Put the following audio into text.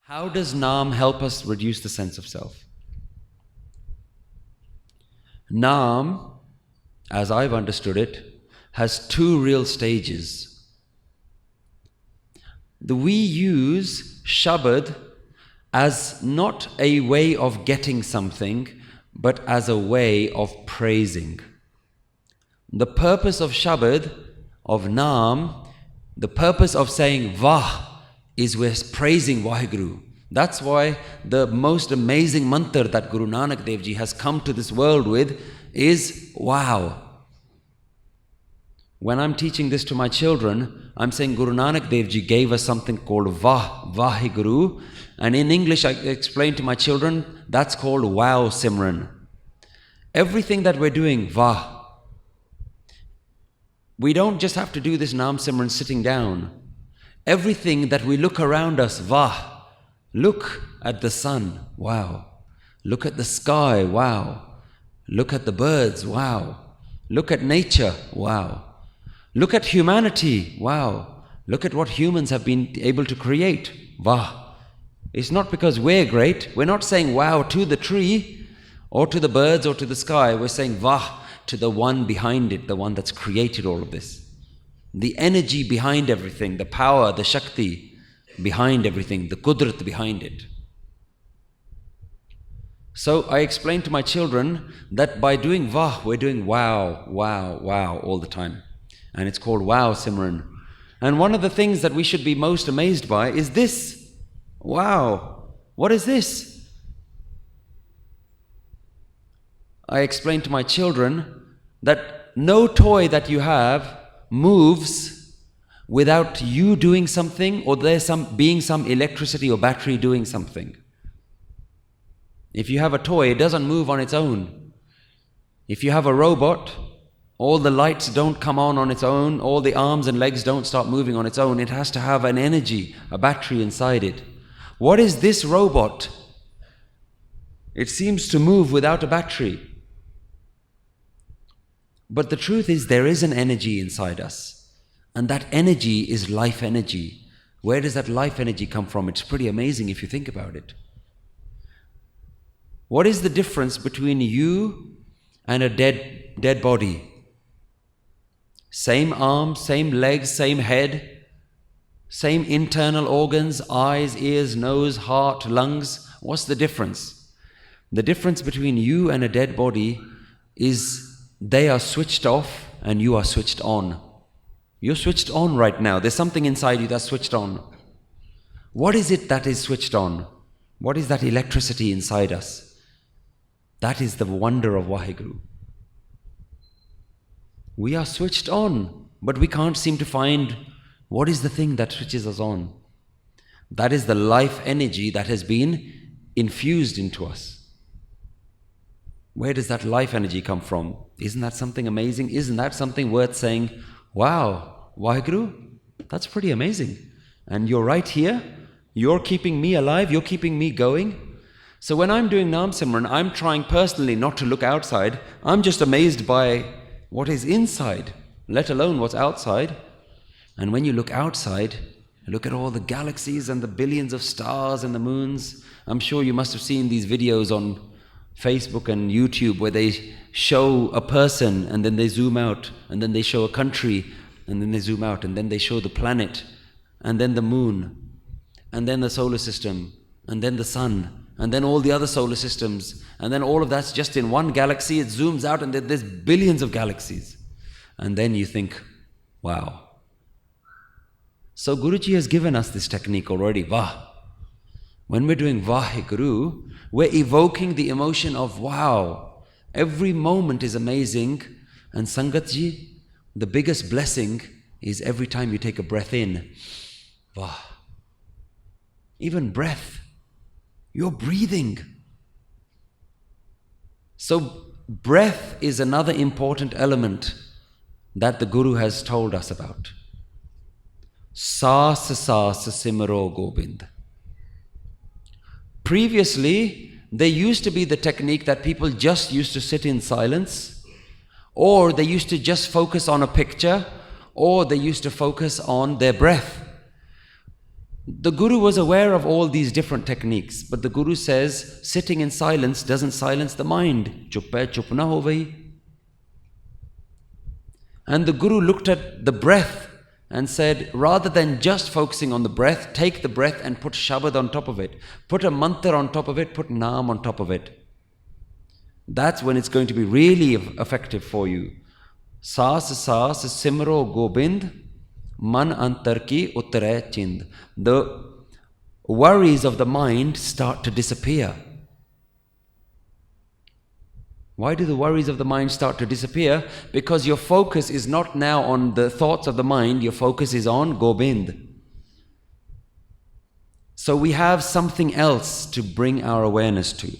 How does Naam help us reduce the sense of self? Naam, as I've understood it, has two real stages. We use Shabad as not a way of getting something, but as a way of praising. The purpose of Shabad, of Naam, the purpose of saying Vah, is we're praising Waheguru. That's why the most amazing mantra that Guru Nanak Dev Ji has come to this world with is wow. When I'm teaching this to my children, I'm saying Guru Nanak Dev Ji gave us something called Vah, Waheguru. And in English I explain to my children, that's called wow simeron. Everything that we're doing, Vah. We don't just have to do this Naam Simran sitting down. Everything that we look around us, Vah. Look at the sun, wow. Look at the sky, wow. Look at the birds, wow. Look at nature, wow. Look at humanity, wow. Look at what humans have been able to create, Vah. It's not because we're great. We're not saying wow to the tree or to the birds or to the sky. We're saying Vah to the one behind it, the one that's created all of this. The energy behind everything, the power, the Shakti behind everything, the Qudrat behind it. So I explained to my children that by doing Vah, we're doing wow, wow, wow all the time. And it's called wow Simran. And one of the things that we should be most amazed by is this. Wow, what is this? I explained to my children that no toy that you have moves without you doing something, or there's being some electricity or battery doing something. If you have a toy, it doesn't move on its own. If you have a robot, all the lights don't come on its own, all the arms and legs don't start moving on its own. It has to have an energy, a battery inside it. What is this robot? It seems to move without a battery. But the truth is there is an energy inside us. And that energy is life energy. Where does that life energy come from? It's pretty amazing if you think about it. What is the difference between you and a dead body? Same arms, same legs, same head, same internal organs, eyes, ears, nose, heart, lungs. What's the difference? The difference between you and a dead body is they are switched off and you are switched on. You're switched on right now. There's something inside you that's switched on. What is it that is switched on? What is that electricity inside us? That is the wonder of Waheguru. We are switched on, but we can't seem to find what is the thing that switches us on. That is the life energy that has been infused into us. Where does that life energy come from? Isn't that something amazing? Isn't that something worth saying, wow, Waheguru, that's pretty amazing. And you're right here. You're keeping me alive. You're keeping me going. So when I'm doing Naam Simran, I'm trying personally not to look outside. I'm just amazed by what is inside, let alone what's outside. And when you look outside, look at all the galaxies and the billions of stars and the moons. I'm sure you must have seen these videos on Facebook and YouTube where they show a person and then they zoom out, and then they show a country and then they zoom out, and then they show the planet and then the moon and then the solar system and then the sun and then all the other solar systems, and then all of that's just in one galaxy. It zooms out and there's billions of galaxies. And then you think, wow. So Guruji has given us this technique already, Vah. When we're doing Waheguru, we're evoking the emotion of wow. Every moment is amazing. And Sangatji, the biggest blessing is every time you take a breath in, Vah. Even breath, you're breathing. So breath is another important element that the Guru has told us about. Saas saas simaro Gobind. Previously, there used to be the technique that people just used to sit in silence, or they used to just focus on a picture, or they used to focus on their breath. The Guru was aware of all these different techniques, but the Guru says sitting in silence doesn't silence the mind. Chup hai, chup na ho vahi. And the Guru looked at the breath and said, rather than just focusing on the breath, take the breath and put Shabad on top of it. Put a mantra on top of it, put Naam on top of it. That's when it's going to be really effective for you. Saas saas simro gobind, man antar ki utare chind. The worries of the mind start to disappear. Why do the worries of the mind start to disappear? Because your focus is not now on the thoughts of the mind, your focus is on Gobind. So we have something else to bring our awareness to.